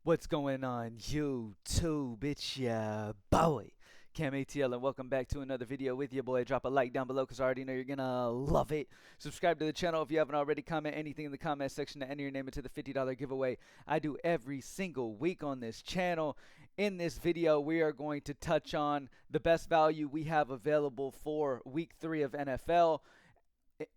What's going on, YouTube? It's ya boy, Cam ATL, and welcome back to another video with your boy. Drop a like down below because I already know you're gonna love it. Subscribe to the channel if you haven't already. Comment anything in the comment section to enter your name into the $50 giveaway I do every single week on this channel. In this video, we are going to touch on the best value we have available for week 3 of NFL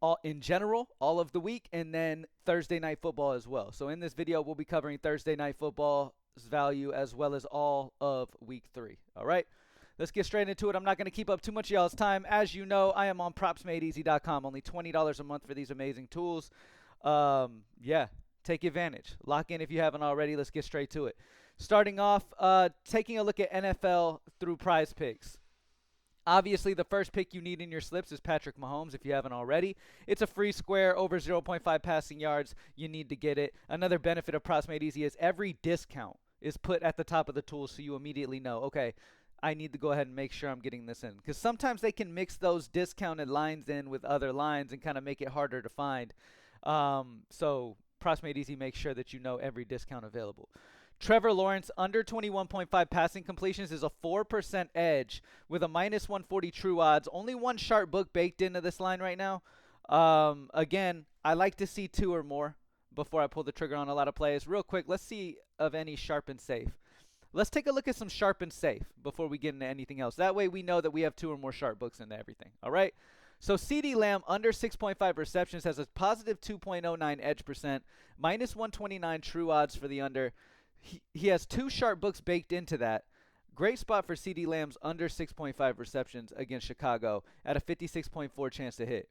all in general, all of the week, and then Thursday night football as well. So in this video, we'll be covering Thursday night football's value as well as all of week 3. All right, let's get straight into it. I'm not going to keep up too much of y'all's time. As you know, I am on propsmadeeasy.com. Only $20 a month for these amazing tools. Yeah, take advantage. Lock in if you haven't already. Let's get straight to it. Starting off, taking a look at NFL through PrizePicks. Obviously, the first pick you need in your slips is Patrick Mahomes if you haven't already. It's a free square over 0.5 passing yards. You need to get it. Another benefit of Props Made Easy is every discount is put at the top of the tool so you immediately know, okay, I need to go ahead and make sure I'm getting this in. Because sometimes they can mix those discounted lines in with other lines and kind of make it harder to find. So Props Made Easy makes sure that you know every discount available. Trevor Lawrence under 21.5 passing completions is a 4% edge with a minus 140 true odds. Only one sharp book baked into this line right now. Again, I like to see 2 or more before I pull the trigger on a lot of plays. Real quick, let's see of any sharp and safe. Let's take a look at some sharp and safe before we get into anything else. That way we know that we have 2 or more sharp books into everything. All right? So CeeDee Lamb under 6.5 receptions has a positive 2.09 edge percent, minus 129 true odds for the under. He has 2 sharp books baked into that. Great spot for CeeDee Lamb's under 6.5 receptions against Chicago at a 56.4 chance to hit.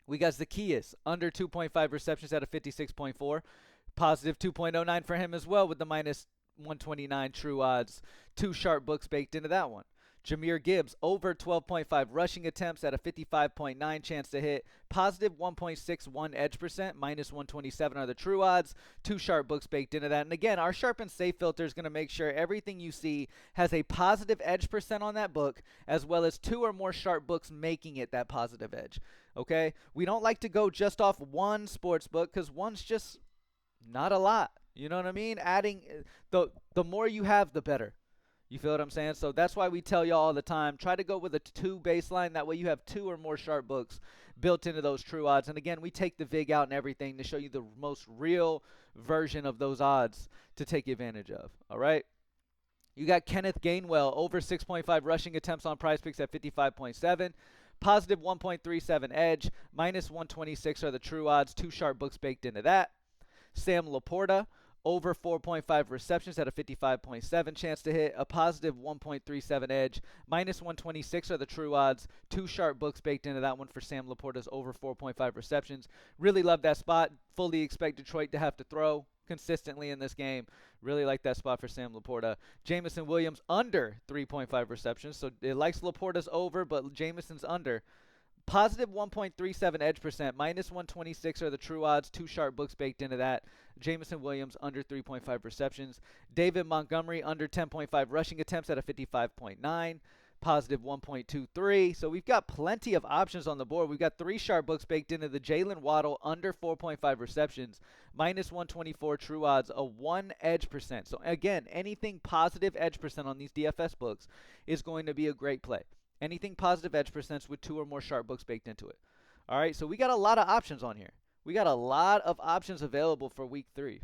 We got Zacchaeus under 2.5 receptions at a 56.4. Positive 2.09 for him as well with the minus 129 true odds. 2 sharp books baked into that one. Jahmyr Gibbs over 12.5 rushing attempts at a 55.9 chance to hit. Positive 1.61 edge percent, minus 127 are the true odds. 2 sharp books baked into that. And again, our sharp and safe filter is going to make sure everything you see has a positive edge percent on that book, as well as 2 or more sharp books making it that positive edge. Okay? We don't like to go just off one sports book because one's just not a lot. You know what I mean? Adding the more you have, the better. You feel what I'm saying? So that's why we tell y'all all the time, try to go with a 2 baseline. That way you have 2 or more sharp books built into those true odds. And again, we take the VIG out and everything to show you the most real version of those odds to take advantage of. All right? You got Kenneth Gainwell over 6.5 rushing attempts on PrizePicks at 55.7. Positive 1.37 edge. Minus 126 are the true odds. 2 sharp books baked into that. Sam Laporta over 4.5 receptions at a 55.7 chance to hit, a positive 1.37 edge, minus 126 are the true odds. 2 sharp books baked into that one for Sam Laporta's over 4.5 receptions. Really love that spot. Fully expect Detroit to have to throw consistently in this game. Really like that spot for Sam Laporta. Jameson Williams under 3.5 receptions. So it likes Laporta's over, but Jameson's under. Positive 1.37 edge percent, minus 126 are the true odds. 2 sharp books baked into that. Jameson Williams under 3.5 receptions. David Montgomery under 10.5 rushing attempts at a 55.9. Positive 1.23. So we've got plenty of options on the board. We've got 3 sharp books baked into the Jalen Waddle under 4.5 receptions. Minus 124 true odds, a 1 edge percent. So again, anything positive edge percent on these DFS books is going to be a great play. Anything positive edge percents with 2 or more sharp books baked into it. All right, so we got a lot of options on here. We got a lot of options available for week 3.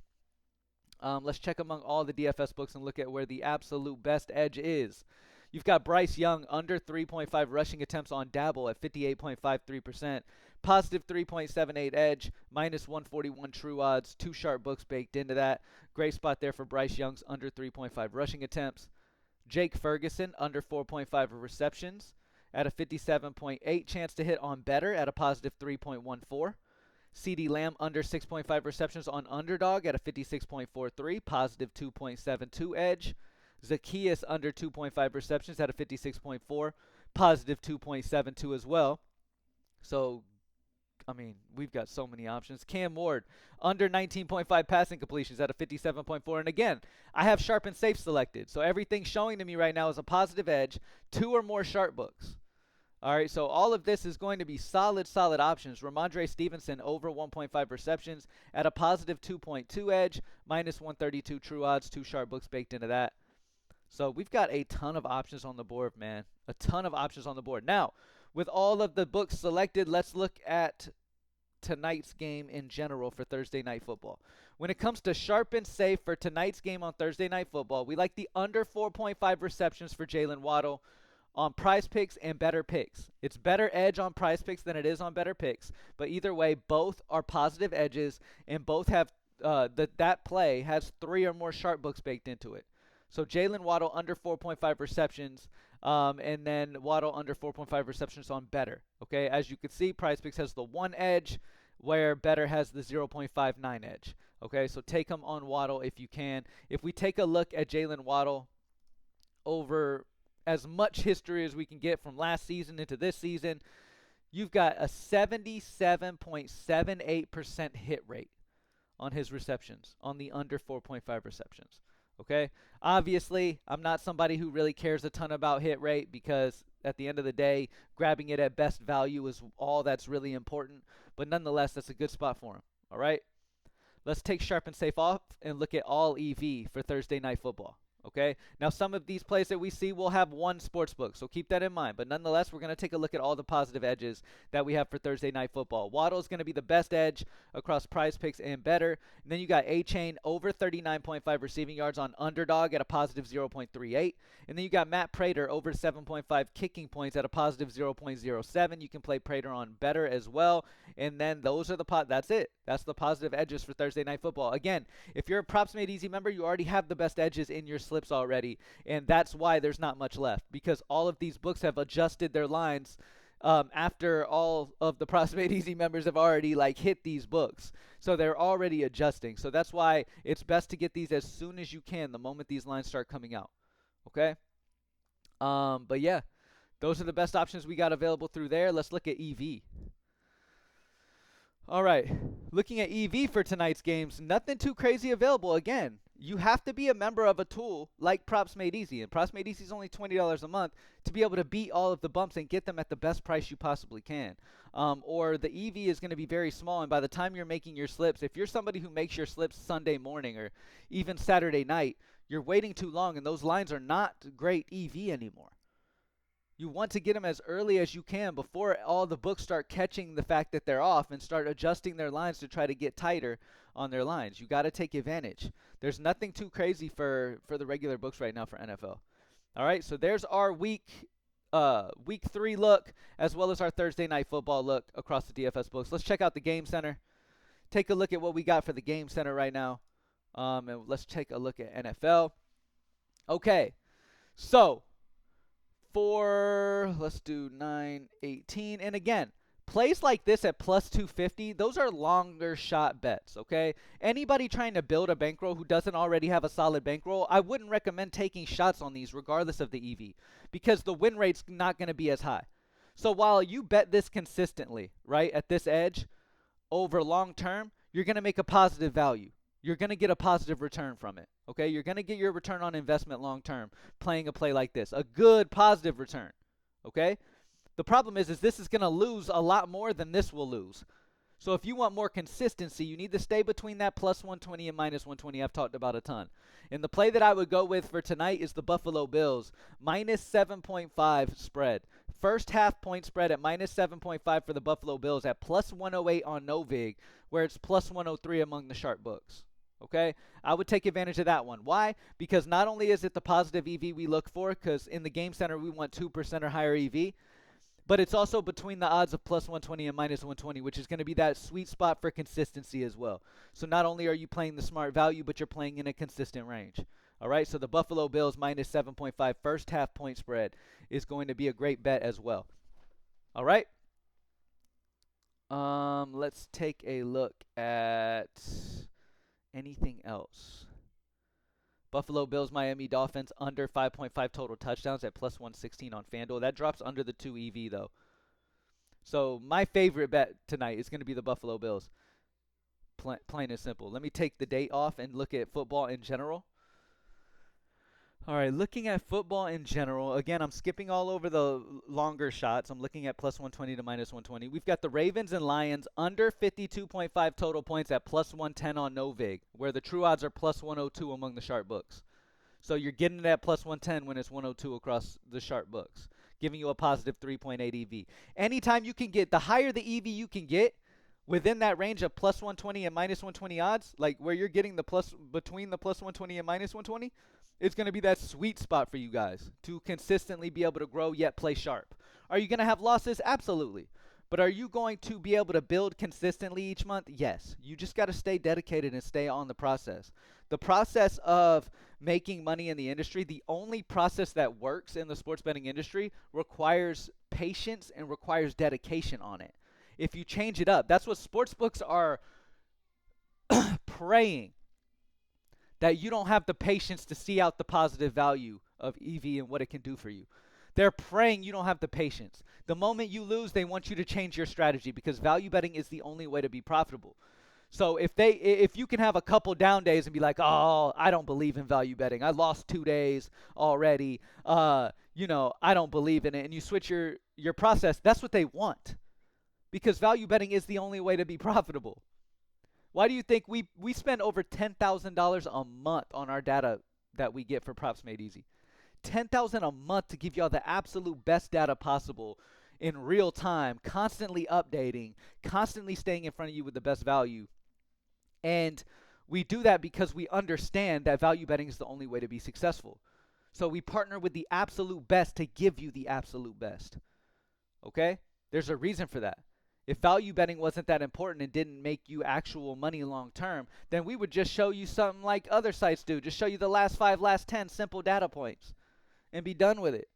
Let's check among all the DFS books and look at where the absolute best edge is. You've got Bryce Young under 3.5 rushing attempts on Dabble at 58.53%. Positive 3.78 edge, minus 141 true odds. 2 sharp books baked into that. Great spot there for Bryce Young's under 3.5 rushing attempts. Jake Ferguson under 4.5 receptions at a 57.8 chance to hit on better at a positive 3.14. CeeDee Lamb under 6.5 receptions on Underdog at a 56.43, positive 2.72 edge. Zacchaeus under 2.5 receptions at a 56.4, positive 2.72 as well. So, I mean, we've got so many options. Cam Ward under 19.5 passing completions at a 57.4. And again, I have sharp and safe selected. So everything showing to me right now is a positive edge, 2 or more sharp books. All right, so all of this is going to be solid options. Ramondre Stevenson over 1.5 receptions at a positive 2.2 edge, minus 132 true odds, 2 sharp books baked into that. So we've got a ton of options on the board, man. A ton of options on the board. Now, with all of the books selected, let's look at tonight's game in general for Thursday Night Football. When it comes to sharp and safe for tonight's game on Thursday Night Football, we like the under 4.5 receptions for Jalen Waddle on PrizePicks and Better Picks. It's better edge on PrizePicks than it is on Better Picks, but either way, both are positive edges, and both have that play has 3 or more sharp books baked into it. So Jalen Waddle under 4.5 receptions, and then Waddle under 4.5 receptions on Better. Okay, as you can see, PrizePicks has the 1 edge, where Better has the 0.59 edge. Okay, so take them on Waddle if you can. If we take a look at Jalen Waddle over as much history as we can get from last season into this season, you've got a 77.78% hit rate on his receptions, on the under 4.5 receptions. Okay, obviously, I'm not somebody who really cares a ton about hit rate, because at the end of the day, grabbing it at best value is all that's really important. But nonetheless, that's a good spot for him. All right, let's take sharp and safe off and look at all EV for Thursday Night Football. Okay, now some of these plays that we see will have one sports book, so keep that in mind. But nonetheless, we're going to take a look at all the positive edges that we have for Thursday Night Football. Waddle is going to be the best edge across PrizePicks and Better. And then you got A-Chain over 39.5 receiving yards on Underdog at a positive 0.38. And then you got Matt Prater over 7.5 kicking points at a positive 0.07. You can play Prater on Better as well. And then those are that's it. That's the positive edges for Thursday Night Football. Again, if you're a Props Made Easy member, you already have the best edges in your slips already, and that's why there's not much left, because all of these books have adjusted their lines after all of the Props Made Easy members have already hit these books, so they're already adjusting. So that's why it's best to get these as soon as you can, the moment these lines start coming out. Okay, but yeah, those are the best options we got available through there. Let's look at EV. All right, looking at EV for tonight's games, nothing too crazy available. Again, you have to be a member of a tool like Props Made Easy, and Props Made Easy is only $20 a month to be able to beat all of the bumps and get them at the best price you possibly can. Or the EV is going to be very small, and by the time you're making your slips, if you're somebody who makes your slips Sunday morning or even Saturday night, you're waiting too long, and those lines are not great EV anymore. You want to get them as early as you can before all the books start catching the fact that they're off and start adjusting their lines to try to get tighter on their lines. You got to take advantage. There's nothing too crazy for the regular books right now for NFL. All right, so there's our week 3 look, as well as our Thursday Night Football look across the DFS books. Let's check out the Game Center. Take a look at what we got for the Game Center right now. And let's take a look at NFL. Okay, so let's do 9-18, and again, plays like this at plus 250, those are longer shot bets. Okay, anybody trying to build a bankroll who doesn't already have a solid bankroll, I wouldn't recommend taking shots on these regardless of the EV, because the win rate's not going to be as high. So while you bet this consistently, right, at this edge over long term, you're going to make a positive value. You're going to get a positive return from it. Okay, you're going to get your return on investment long term playing a play like this, a good positive return. Okay, the problem is this is going to lose a lot more than this will lose. So if you want more consistency, you need to stay between that plus 120 and minus 120 I've talked about a ton. And the play that I would go with for tonight is the Buffalo Bills minus 7.5 spread. First half point spread at minus 7.5 for the Buffalo Bills at plus 108 on Novig, where it's plus 103 among the sharp books. Okay, I would take advantage of that one. Why? Because not only is it the positive EV we look for, because in the Game Center we want 2% or higher EV, but it's also between the odds of plus 120 and minus 120, which is going to be that sweet spot for consistency as well. So not only are you playing the smart value, but you're playing in a consistent range. All right, so the Buffalo Bills minus 7.5 first half point spread is going to be a great bet as well. All right. Let's take a look at anything else. Buffalo Bills, Miami Dolphins under 5.5 total touchdowns at plus 116 on FanDuel. That drops under the 2 EV though. So my favorite bet tonight is going to be the Buffalo Bills. Plain and simple. Let me take the date off and look at football in general. All right, looking at football in general, again, I'm skipping all over the longer shots. I'm looking at plus 120 to minus 120. We've got the Ravens and Lions under 52.5 total points at plus 110 on Novig, where the true odds are plus 102 among the sharp books. So you're getting it at plus 110 when it's 102 across the sharp books, giving you a positive 3.8 EV. Anytime you can get, the higher the EV you can get within that range of plus 120 and minus 120 odds, like where you're getting the plus between the plus 120 and minus 120, it's going to be that sweet spot for you guys to consistently be able to grow yet play sharp. Are you going to have losses? Absolutely. But are you going to be able to build consistently each month? Yes. You just got to stay dedicated and stay on the process. The process of making money in the industry, the only process that works in the sports betting industry, requires patience and requires dedication on it. If you change it up, that's what sportsbooks are praying, that you don't have the patience to see out the positive value of EV and what it can do for you. They're praying you don't have the patience. The moment you lose, they want you to change your strategy because value betting is the only way to be profitable. So if you can have a couple down days and be like, oh, I don't believe in value betting. I lost 2 days already. I don't believe in it. And you switch your process. That's what they want because value betting is the only way to be profitable. Why do you think we spend over $10,000 a month on our data that we get for Props Made Easy? $10,000 a month to give y'all the absolute best data possible in real time, constantly updating, constantly staying in front of you with the best value. And we do that because we understand that value betting is the only way to be successful. So we partner with the absolute best to give you the absolute best. Okay? There's a reason for that. If value betting wasn't that important and didn't make you actual money long term, then we would just show you something like other sites do. Just show you the last 5, last 10 simple data points and be done with it.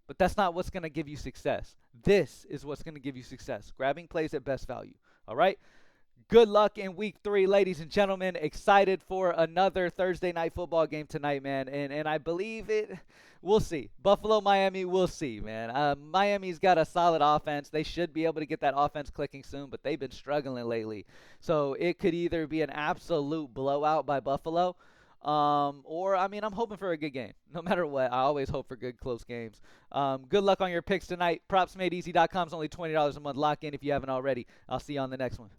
But that's not what's going to give you success. This is what's going to give you success. Grabbing plays at best value. All right? Good luck in week 3, ladies and gentlemen. Excited for another Thursday night football game tonight, man. And I believe it. We'll see. Buffalo, Miami, we'll see, man. Miami's got a solid offense. They should be able to get that offense clicking soon, but they've been struggling lately. So it could either be an absolute blowout by Buffalo, or, I'm hoping for a good game. No matter what, I always hope for good, close games. Good luck on your picks tonight. PropsMadeEasy.com is only $20 a month. Lock in if you haven't already. I'll see you on the next one.